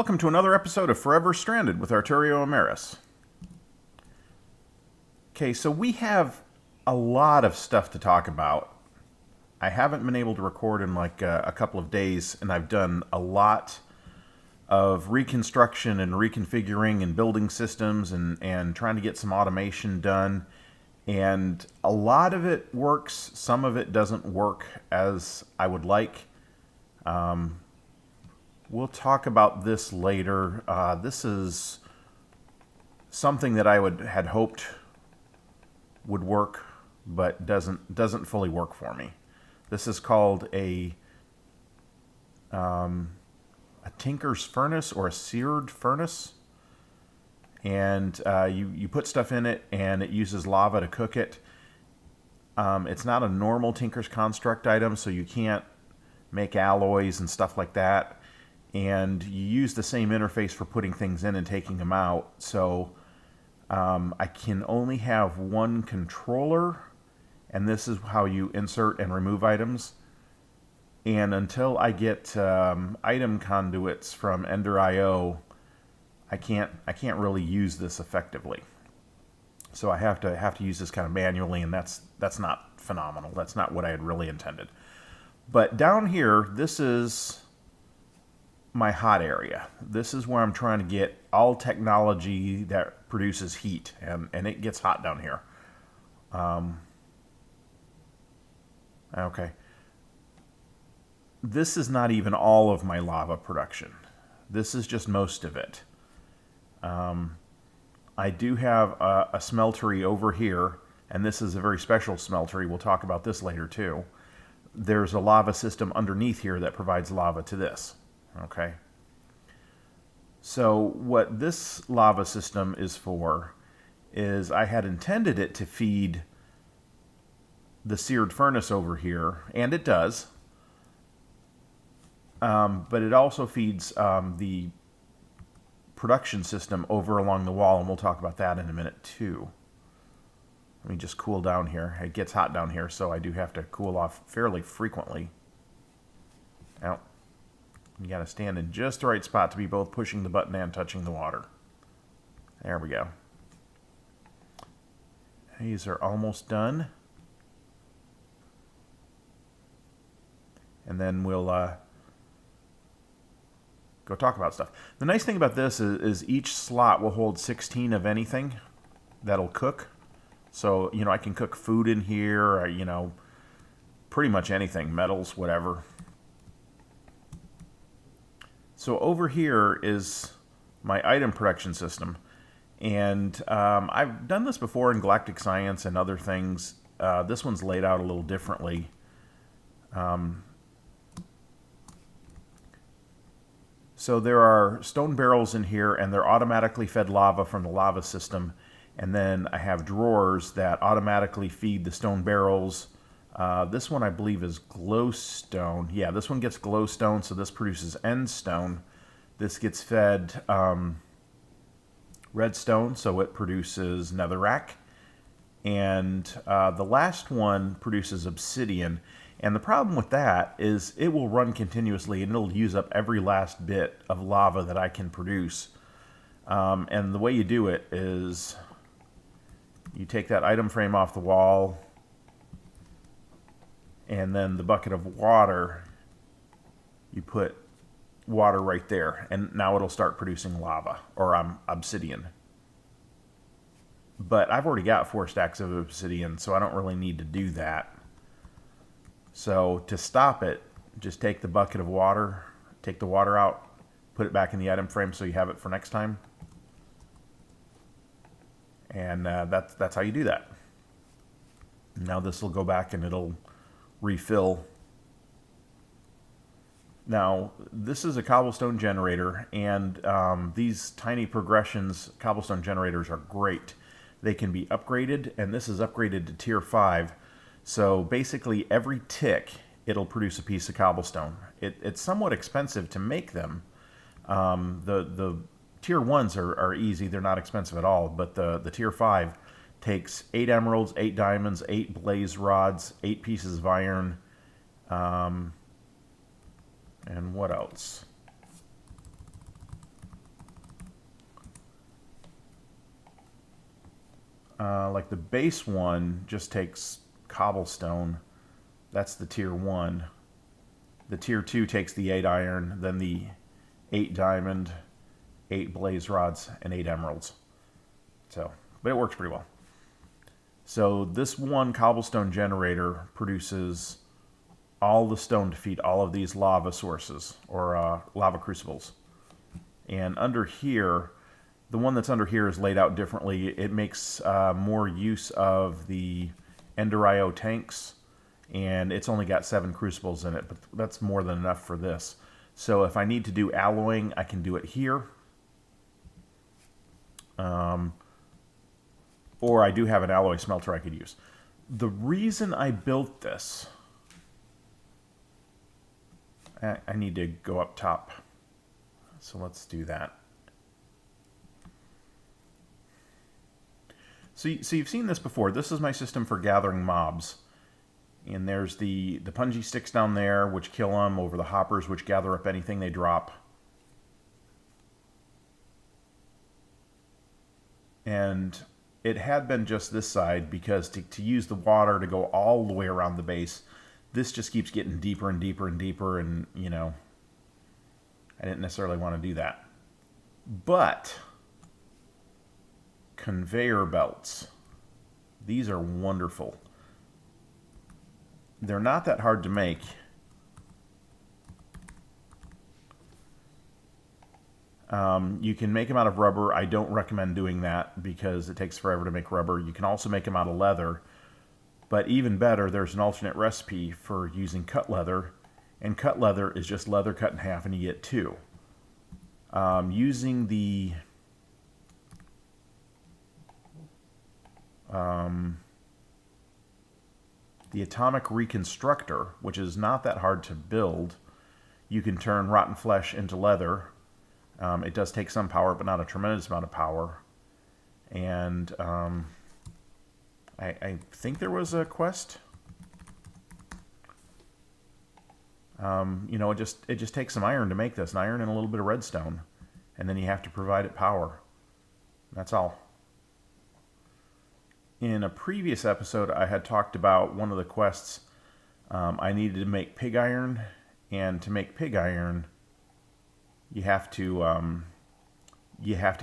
Welcome to another episode of Forever Stranded with Arturio Emerys. Okay, so we have a lot of stuff to talk about. I haven't been able to record in like a couple of days, and I've done a lot of reconstruction and reconfiguring and building systems and trying to get some automation done. And a lot of it works, some of it doesn't work as I would like. We'll talk about this later. This is something that I had hoped would work, but doesn't fully work for me. This is called a tinker's furnace or a seared furnace, and you put stuff in it, and it uses lava to cook it. It's not a normal tinker's construct item, so you can't make alloys and stuff like that. And you use the same interface for putting things in and taking them out. So I can only have one controller, and this is how you insert and remove items. And until I get item conduits from Ender.io, I can't really use this effectively. So I have to use this kind of manually, and that's not phenomenal. That's not what I had really intended. But down here, this is my hot area. This is where I'm trying to get all technology that produces heat, and it gets hot down here. Okay. This is not even all of my lava production. This is just most of it. I do have a smeltery over here, and this is a very special smeltery. We'll talk about this later too. There's a lava system underneath here that provides lava to this. Okay. So what this lava system is for is I had intended it to feed the seared furnace over here, and it does. But it also feeds the production system over along the wall, and we'll talk about that in a minute too. Let me just cool down here. It gets hot down here, so I do have to cool off fairly frequently. Now, you got to stand in just the right spot to be both pushing the button and touching the water. There we go. These are almost done. And then we'll go talk about stuff. The nice thing about this is each slot will hold 16 of anything that'll cook. So, you know, I can cook food in here, or, you know, pretty much anything, metals, whatever. So over here is my item production system. And I've done this before in Galactic Science and other things. This one's laid out a little differently. So there are stone barrels in here, and they're automatically fed lava from the lava system. And then I have drawers that automatically feed the stone barrels. This one I believe is glowstone. Yeah, this one gets glowstone, so this produces endstone. This gets fed redstone, so it produces netherrack. And the last one produces obsidian. And the problem with that is it will run continuously, and it'll use up every last bit of lava that I can produce. And the way you do it is you take that item frame off the wall, and then the bucket of water, you put water right there, and now it'll start producing lava, or obsidian. But I've already got 4 stacks of obsidian, so I don't really need to do that. So to stop it, just take the bucket of water, take the water out, put it back in the item frame so you have it for next time. And that's how you do that. Now this will go back and it'll refill. Now, this is a cobblestone generator, and these tiny progressions cobblestone generators are great. They can be upgraded, and this is upgraded to tier 5. So basically every tick, it'll produce a piece of cobblestone. It's somewhat expensive to make them. The tier 1s are easy. They're not expensive at all. But the tier 5 takes 8 emeralds, 8 diamonds, 8 blaze rods, 8 pieces of iron, and what else? like the base one just takes cobblestone. That's the tier 1. The tier 2 takes the 8 iron, then the 8 diamond, 8 blaze rods, and 8 emeralds. So, but it works pretty well. So this one cobblestone generator produces all the stone to feed all of these lava sources, or lava crucibles. And under here, the one that's under here is laid out differently. It makes more use of the Ender IO tanks, and it's only got 7 crucibles in it, but that's more than enough for this. So if I need to do alloying, I can do it here. Or I do have an alloy smelter I could use. The reason I built this, I need to go up top. So let's do that. So you've seen this before. This is my system for gathering mobs. And there's the punji sticks down there, which kill them, over the hoppers, which gather up anything they drop. And it had been just this side, because to use the water to go all the way around the base, this just keeps getting deeper and deeper and deeper, and, you know, I didn't necessarily want to do that. But conveyor belts, these are wonderful. They're not that hard to make. You can make them out of rubber. I don't recommend doing that because it takes forever to make rubber. You can also make them out of leather. But even better, there's an alternate recipe for using cut leather. And cut leather is just leather cut in half, and you get 2. Using the atomic reconstructor, which is not that hard to build, you can turn rotten flesh into leather. It does take some power, but not a tremendous amount of power. And I think there was a quest. You know, it just takes some iron to make this, an iron and a little bit of redstone, and then you have to provide it power. That's all. In a previous episode, I had talked about one of the quests. I needed to make pig iron, and to make pig iron, you have to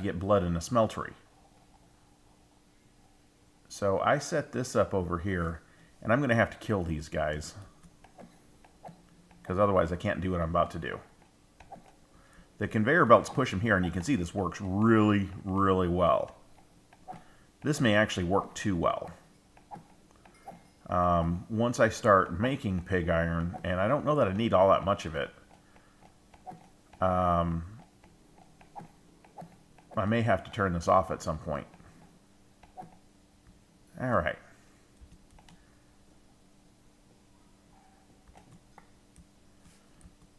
get blood in a smeltery. So I set this up over here, and I'm going to have to kill these guys, because otherwise I can't do what I'm about to do. The conveyor belts push them here, and you can see this works really, really well. This may actually work too well. Once I start making pig iron, and I don't know that I need all that much of it, I may have to turn this off at some point. All right.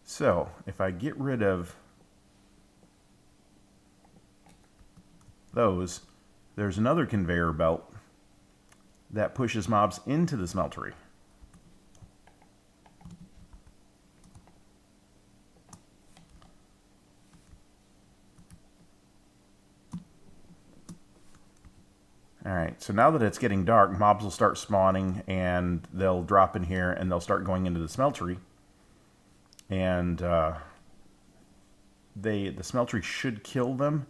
So, if I get rid of those, there's another conveyor belt that pushes mobs into the smeltery. Alright, so now that it's getting dark, mobs will start spawning, and they'll drop in here, and they'll start going into the smeltery. And the smeltery should kill them,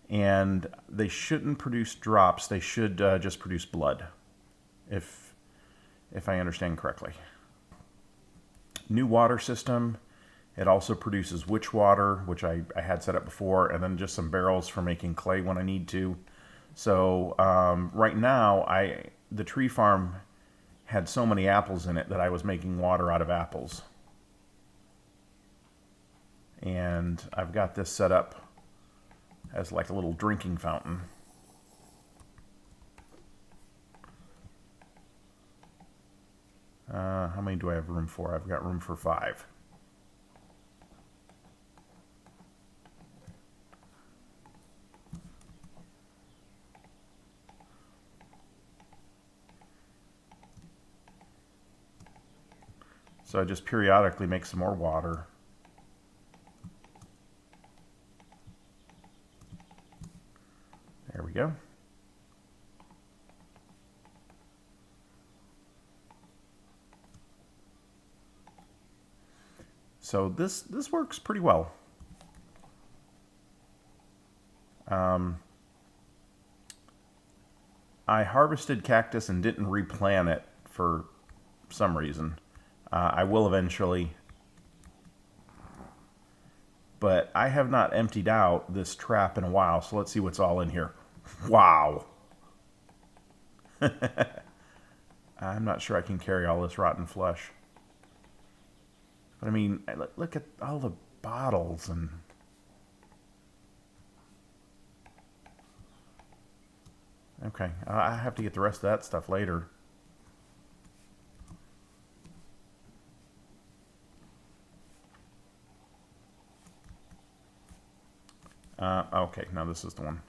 and they shouldn't produce drops. They should just produce blood, if I understand correctly. New water system. It also produces witch water, which I had set up before, and then just some barrels for making clay when I need to. So right now, the tree farm had so many apples in it that I was making water out of apples. And I've got this set up as like a little drinking fountain. How many do I have room for? I've got room for 5. So I just periodically make some more water. There we go. So this works pretty well. I harvested cactus and didn't replant it for some reason. I will eventually. But I have not emptied out this trap in a while, so let's see what's all in here. Wow. I'm not sure I can carry all this rotten flesh. But I mean, look at all the bottles and... Okay, I have to get the rest of that stuff later. Okay, now this is the one.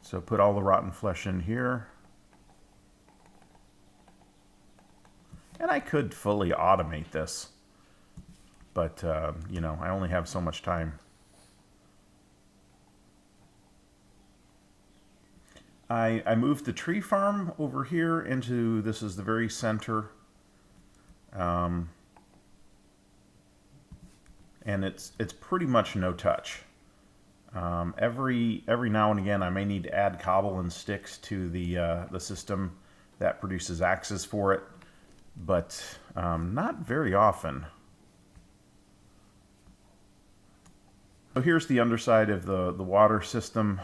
So put all the rotten flesh in here. And I could fully automate this. But, you know, I only have so much time. I moved the tree farm over here into, this is the very center. And it's pretty much no touch. Every now and again I may need to add cobble and sticks to the system that produces axes for it, but not very often. So here's the underside of the water system.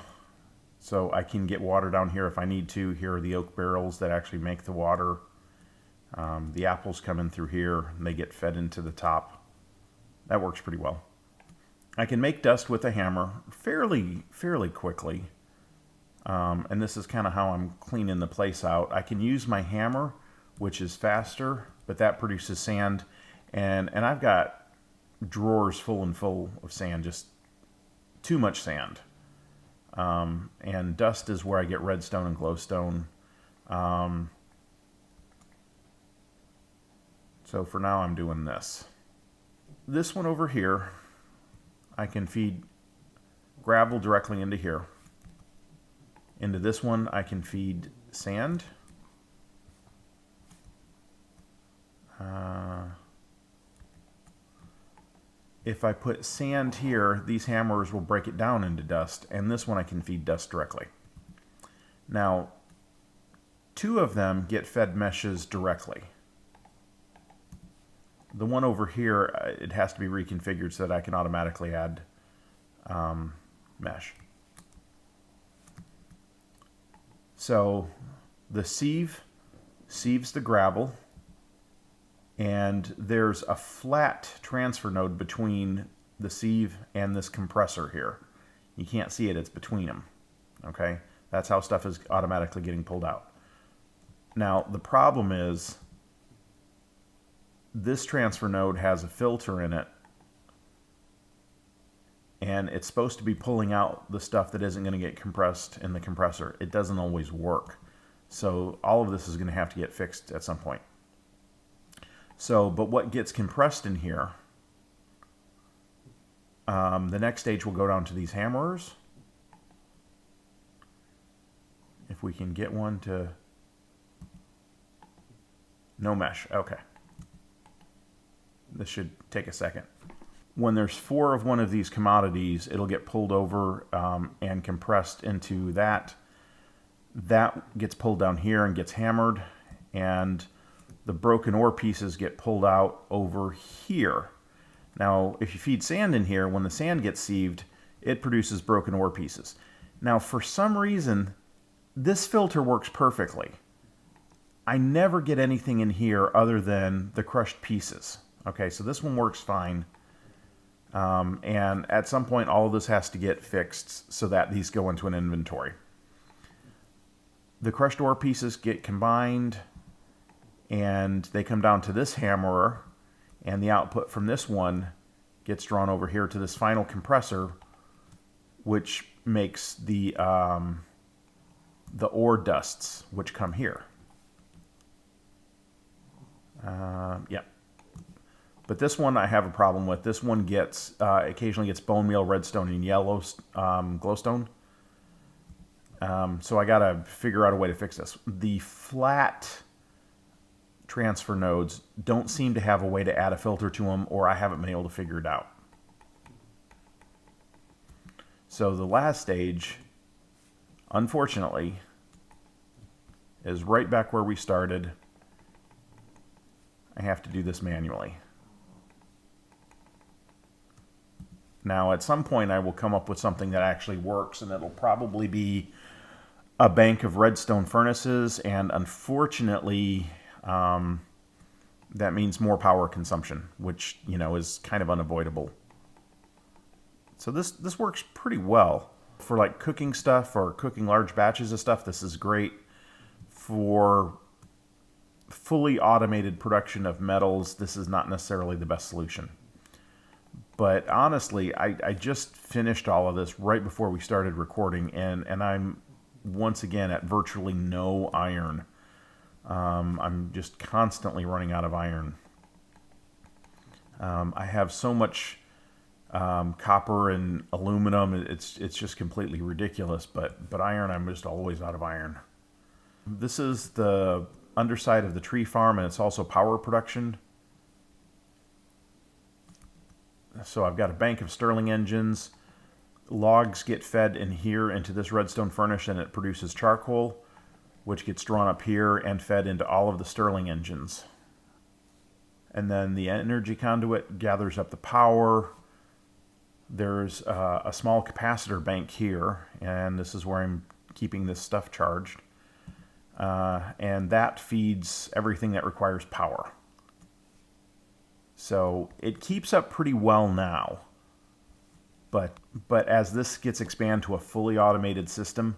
So I can get water down here if I need to. Here are the oak barrels that actually make the water. The apples come in through here and they get fed into the top. That works pretty well. I can make dust with a hammer fairly quickly. And this is kind of how I'm cleaning the place out. I can use my hammer, which is faster, but that produces sand. And I've got drawers full of sand, just too much sand. And dust is where I get redstone and glowstone. So for now I'm doing this. This one over here, I can feed gravel directly into here. Into this one I can feed sand. If I put sand here, these hammers will break it down into dust, and this one I can feed dust directly. Now, 2 of them get fed meshes directly. The one over here, it has to be reconfigured so that I can automatically add mesh. So the sieve sieves the gravel, and there's a flat transfer node between the sieve and this compressor here. You can't see it, it's between them. Okay? That's how stuff is automatically getting pulled out. Now, the problem is this transfer node has a filter in it, and it's supposed to be pulling out the stuff that isn't going to get compressed in the compressor. It doesn't always work. So all of this is going to have to get fixed at some point. So, but what gets compressed in here, the next stage will go down to these hammerers. If we can get one to... No mesh, okay. This should take a second. When there's 4 of one of these commodities, it'll get pulled over and compressed into that. That gets pulled down here and gets hammered, and the broken ore pieces get pulled out over here. Now, if you feed sand in here, when the sand gets sieved, it produces broken ore pieces. Now, for some reason, this filter works perfectly. I never get anything in here other than the crushed pieces. Okay, so this one works fine. And at some point, all of this has to get fixed so that these go into an inventory. The crushed ore pieces get combined, and they come down to this hammerer, and the output from this one gets drawn over here to this final compressor, which makes the ore dusts, which come here. Yeah. But this one I have a problem with. This one gets occasionally gets bone meal, redstone, and yellow glowstone. So I gotta figure out a way to fix this. The flat transfer nodes don't seem to have a way to add a filter to them, or I haven't been able to figure it out. So the last stage, unfortunately, is right back where we started. I have to do this manually. Now, at some point, I will come up with something that actually works, and it'll probably be a bank of redstone furnaces, and unfortunately, that means more power consumption, which, you know, is kind of unavoidable. So this works pretty well. For like cooking stuff or cooking large batches of stuff, this is great. For fully automated production of metals, this is not necessarily the best solution. But honestly, I just finished all of this right before we started recording, and I'm once again at virtually no iron. I'm just constantly running out of iron. I have so much copper and aluminum, it's just completely ridiculous, but iron, I'm just always out of iron. This is the underside of the tree farm, and it's also power production. So I've got a bank of Stirling engines. Logs get fed in here into this redstone furnace, and it produces charcoal, which gets drawn up here and fed into all of the Stirling engines. And then the energy conduit gathers up the power. There's a small capacitor bank here, and this is where I'm keeping this stuff charged. And that feeds everything that requires power. So it keeps up pretty well now. But as this gets expanded to a fully automated system,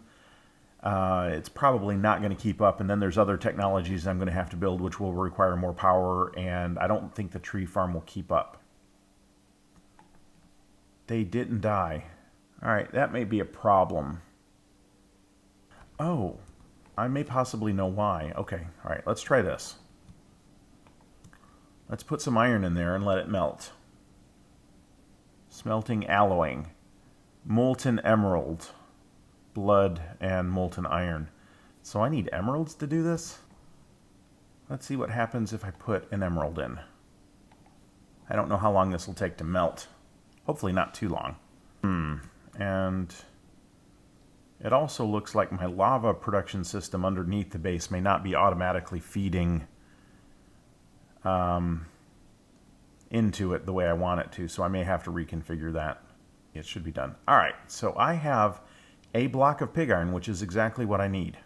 it's probably not going to keep up. And then there's other technologies I'm going to have to build which will require more power, and I don't think the tree farm will keep up. They didn't die. All right, that may be a problem. Oh, I may possibly know why. Okay, all right, let's try this. Let's put some iron in there and let it melt. Smelting, alloying, molten emerald, blood, and molten iron. So I need emeralds to do this? Let's see what happens if I put an emerald in. I don't know how long this will take to melt. Hopefully not too long. And it also looks like my lava production system underneath the base may not be automatically feeding into it the way I want it to, so I may have to reconfigure that. It should be done. All right, so I have a block of pig iron, which is exactly what I need.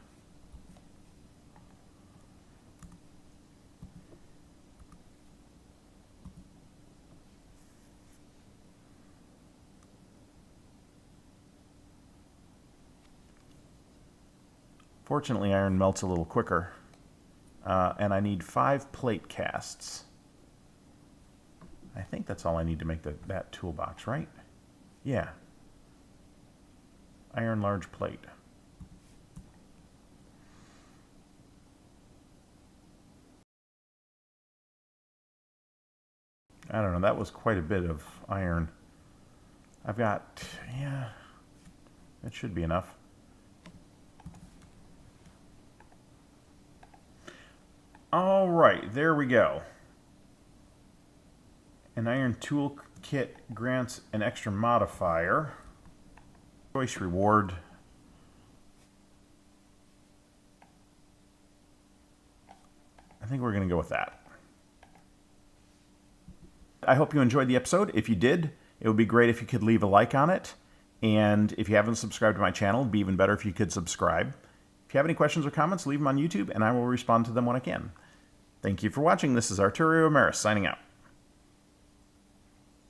Fortunately, iron melts a little quicker. And I need 5 plate casts. I think that's all I need to make that toolbox, right? Yeah. Iron large plate. I don't know, that was quite a bit of iron. I've got, yeah, that should be enough. All right, there we go. An iron tool kit grants an extra modifier. Choice reward. I think we're going to go with that. I hope you enjoyed the episode. If you did, it would be great if you could leave a like on it. And if you haven't subscribed to my channel, it'd be even better if you could subscribe. If you have any questions or comments, leave them on YouTube, and I will respond to them when I can. Thank you for watching. This is Arturio Emerys signing out.